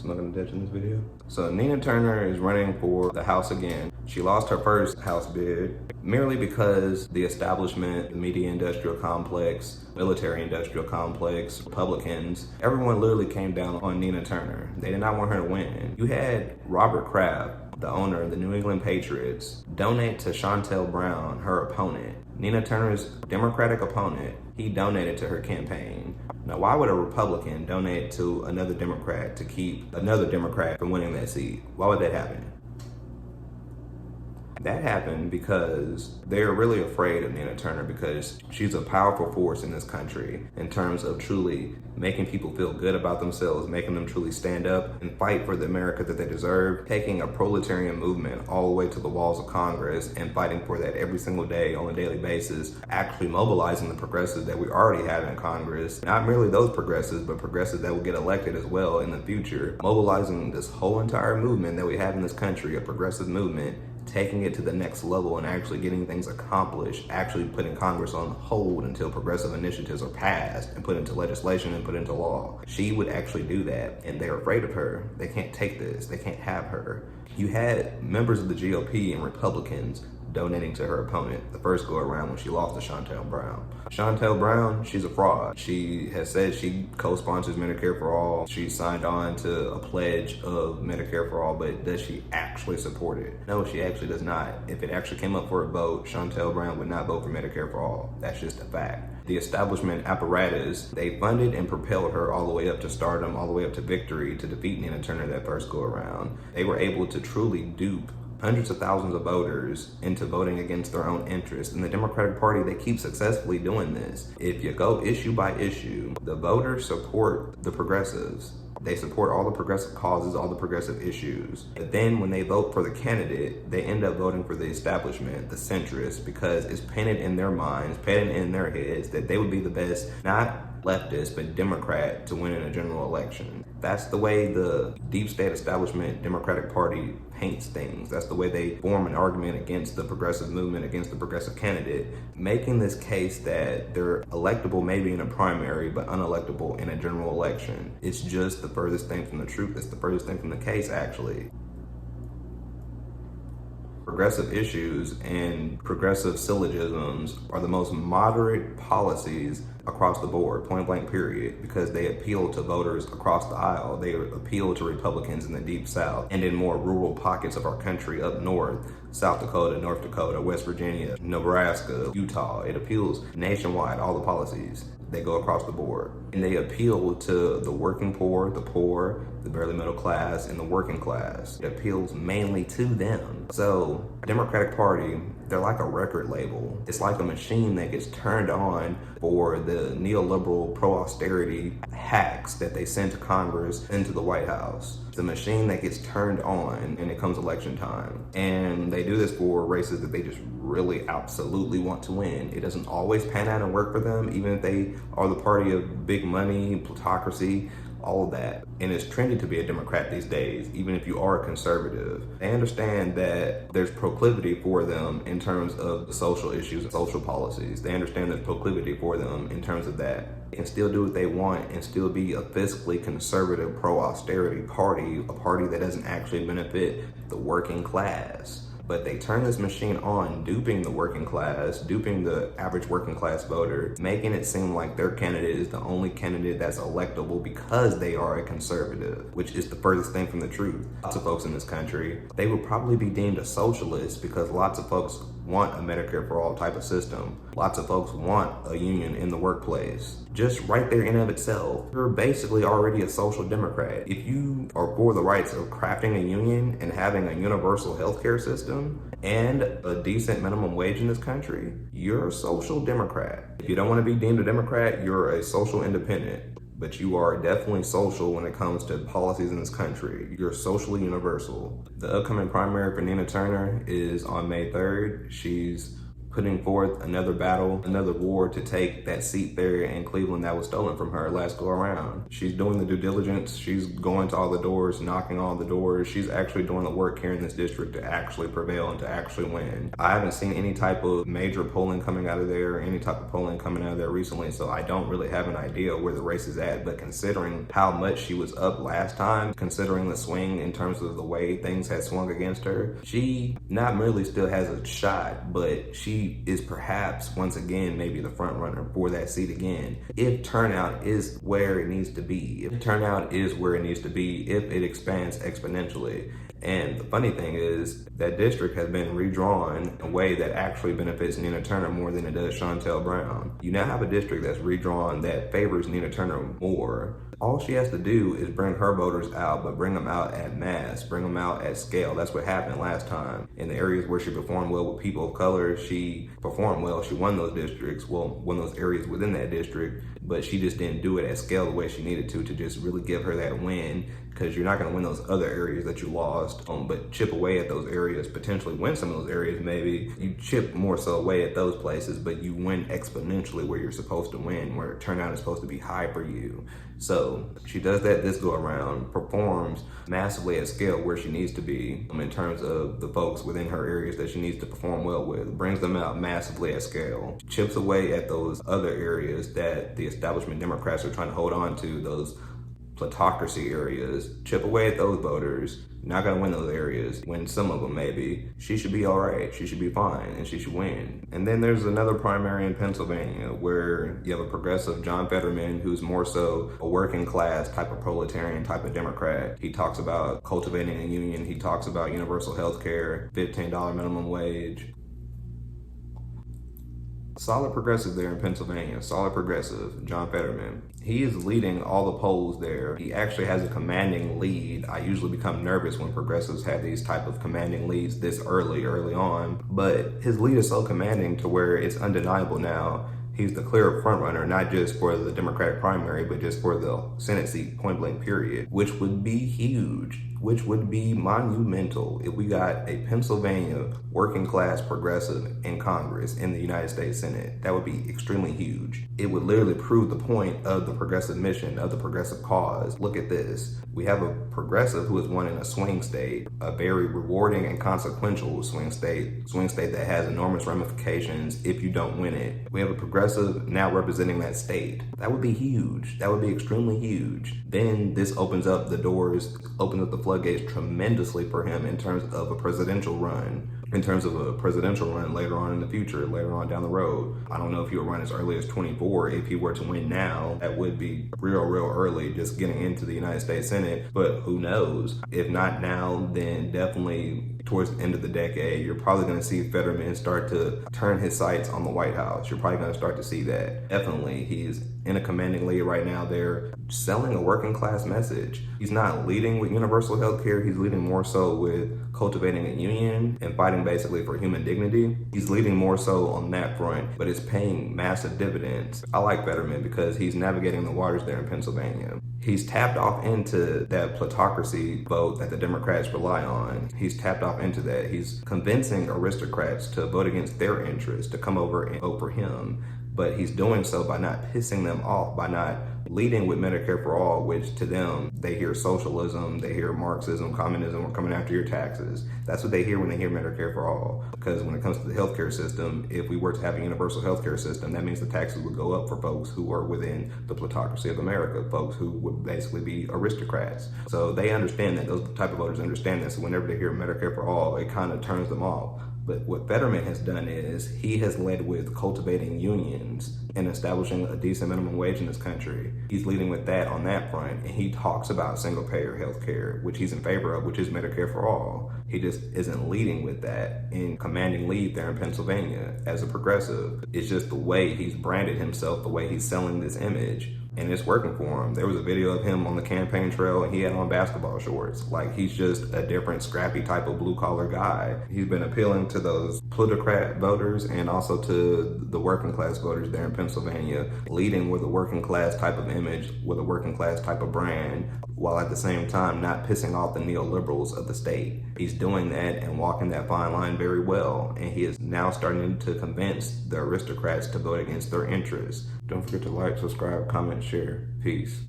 Smoking a ditch in this video. So Nina Turner is running for the House again. She lost her first House bid merely because the establishment, the media industrial complex, military industrial complex, Republicans, everyone literally came down on Nina Turner. They did not want her to win. You had Robert Kraft, the owner of the New England Patriots, donate to Shontel Brown, her opponent. Nina Turner's Democratic opponent, he donated to her campaign. Now, why would a Republican donate to another Democrat to keep another Democrat from winning that seat? Why would that happen? That happened because they're really afraid of Nina Turner because she's a powerful force in this country in terms of truly making people feel good about themselves, making them truly stand up and fight for the America that they deserve, taking a proletarian movement all the way to the walls of Congress and fighting for that every single day on a daily basis, actually mobilizing the progressives that we already have in Congress, not merely those progressives, but progressives that will get elected as well in the future, mobilizing this whole entire movement that we have in this country, a progressive movement, taking it to the next level and actually getting things accomplished, actually putting Congress on hold until progressive initiatives are passed and put into legislation and put into law. She would actually do that, and they're afraid of her. They can't take this. They can't have her. You had members of the GOP and Republicans donating to her opponent the first go around when she lost to Shontel Brown. Shontel Brown, she's a fraud. She has said she co-sponsors Medicare for All. She signed on to a pledge of Medicare for All, but does she actually support it? No, she actually does not. If it actually came up for a vote, Shontel Brown would not vote for Medicare for All. That's just a fact. The establishment apparatus, they funded and propelled her all the way up to stardom, all the way up to victory to defeat Nina Turner that first go around. They were able to truly dupe hundreds of thousands of voters into voting against their own interests. In the Democratic Party, they keep successfully doing this. If you go issue by issue, the voters support the progressives. They support all the progressive causes, all the progressive issues. But then when they vote for the candidate, they end up voting for the establishment, the centrists, because it's painted in their minds, painted in their heads that they would be the best, not leftist, but Democrat to win in a general election. That's the way the deep state establishment Democratic Party paints things. That's the way they form an argument against the progressive movement, against the progressive candidate, making this case that they're electable maybe in a primary, but unelectable in a general election. It's just the furthest thing from the truth. It's the furthest thing from the case, actually. Progressive issues and progressive syllogisms are the most moderate policies across the board, point blank period, because they appeal to voters across the aisle. They appeal to Republicans in the deep South and in more rural pockets of our country up north, South Dakota, North Dakota, West Virginia, Nebraska, Utah. It appeals nationwide, all the policies. They go across the board. And they appeal to the working poor, the barely middle class, and the working class. It appeals mainly to them. So, Democratic Party, they're like a record label. It's like a machine that gets turned on for the neoliberal pro-austerity hacks that they send to Congress into the White House. It's a machine that gets turned on when it comes election time. And they do this for races that they just really absolutely want to win. It doesn't always pan out and work for them, even if they are the party of big money, plutocracy, all of that. And it's trendy to be a Democrat these days, even if you are a conservative. They understand that there's proclivity for them in terms of the social issues and social policies. They understand there's proclivity for them in terms of that. They can still do what they want and still be a fiscally conservative pro-austerity party, a party that doesn't actually benefit the working class. But they turn this machine on, duping the working class, duping the average working class voter, making it seem like their candidate is the only candidate that's electable because they are a conservative, which is the furthest thing from the truth. Lots of folks in this country, they would probably be deemed a socialist because lots of folks want a Medicare for All type of system. Lots of folks want a union in the workplace. Just right there in and of itself, you're basically already a social democrat. If you are for the rights of crafting a union and having a universal healthcare system and a decent minimum wage in this country, you're a social democrat. If you don't want to be deemed a Democrat, you're a social independent. But you are definitely social when it comes to policies in this country. You're socially universal. The upcoming primary for Nina Turner is on May 3rd. She's putting forth another battle, another war to take that seat there in Cleveland that was stolen from her last go around. She's doing the due diligence. She's going to all the doors, knocking on the doors. She's actually doing the work here in this district to actually prevail and to actually win. I haven't seen any type of major polling coming out of there, any type of polling coming out of there recently, so I don't really have an idea where the race is at. But considering how much she was up last time, considering the swing in terms of the way things had swung against her, she not merely still has a shot, but she is perhaps once again maybe the front runner for that seat again, if turnout is where it needs to be. If turnout is where it needs to be, if it expands exponentially. And the funny thing is that district has been redrawn in a way that actually benefits Nina Turner more than it does Shontel Brown. You now have a district that's redrawn that favors Nina Turner more. All she has to do is bring her voters out, but bring them out at mass, bring them out at scale. That's what happened last time. In the areas where she performed well with people of color, she performed well. She won those districts, won those areas within that district, but she just didn't do it at scale the way she needed to just really give her that win, because you're not going to win those other areas that you lost, but chip away at those areas, potentially win some of those areas. Maybe you chip more so away at those places, but you win exponentially where you're supposed to win, where turnout is supposed to be high for you. So she does that this go around, performs massively at scale where she needs to be in terms of the folks within her areas that she needs to perform well with, brings them out massively at scale, chips away at those other areas that the establishment Democrats are trying to hold on to, those plutocracy areas, chip away at those voters. Not gonna win those areas, win some of them maybe. She should be all right, she should be fine, and she should win. And then there's another primary in Pennsylvania where you have a progressive, John Fetterman, who's more so a working class type of proletarian type of Democrat. He talks about cultivating a union, he talks about universal health care, $15 minimum wage. Solid progressive there in Pennsylvania, solid progressive, John Fetterman. He is leading all the polls there. He actually has a commanding lead. I usually become nervous when progressives have these type of commanding leads this early on, but his lead is so commanding to where it's undeniable now. He's the clear front runner, not just for the Democratic primary, but just for the Senate seat, point blank period, which would be huge, which would be monumental if we got a Pennsylvania working class progressive in Congress in the United States Senate. That would be extremely huge. It would literally prove the point of the progressive mission, of the progressive cause. Look at this. We have a progressive who is won in a swing state, a very rewarding and consequential swing state that has enormous ramifications if you don't win it. We have a progressive now representing that state. That would be huge. That would be extremely huge. Then this opens up the doors, opens up the floodgates tremendously for him in terms of a presidential run. Later on in the future, later on down the road. I don't know if he would run as early as 24. If he were to win now, that would be real early, just getting into the United States Senate. But who knows? If not now, then definitely towards the end of the decade, you're probably going to see Fetterman start to turn his sights on the White House. You're probably going to start to see that. Definitely, he's in a commanding lead right now. They're selling a working class message. He's not leading with universal health care. He's leading more so with cultivating a union and fighting basically for human dignity. He's leading more so on that front, but it's paying massive dividends. I like Fetterman because he's navigating the waters there in Pennsylvania. He's tapped off into that plutocracy vote that the Democrats rely on. He's tapped off into that. He's convincing aristocrats to vote against their interests, to come over and vote for him. But he's doing so by not pissing them off, by not leading with Medicare for all, which to them, they hear socialism, they hear Marxism, communism, we're coming after your taxes. That's what they hear when they hear Medicare for all. Because when it comes to the healthcare system, if we were to have a universal healthcare system, that means the taxes would go up for folks who are within the plutocracy of America, folks who would basically be aristocrats. So they understand that, those type of voters understand that. So whenever they hear Medicare for all, it kind of turns them off. But what Fetterman has done is he has led with cultivating unions and establishing a decent minimum wage in this country. He's leading with that on that front, and he talks about single-payer health care, which he's in favor of, which is Medicare for all. He just isn't leading with that in commanding lead there in Pennsylvania as a progressive. It's just the way he's branded himself, the way he's selling this image. and it's working for him. There was a video of him on the campaign trail and he had on basketball shorts. Like, he's just a different scrappy type of blue collar guy. He's been appealing to those plutocrat voters and also to the working class voters there in Pennsylvania, leading with a working class type of image, with a working class type of brand, while at the same time not pissing off the neoliberals of the state. He's doing that and walking that fine line very well, and he is now starting to convince the aristocrats to vote against their interests. Don't forget to like, subscribe, comment, share. Peace.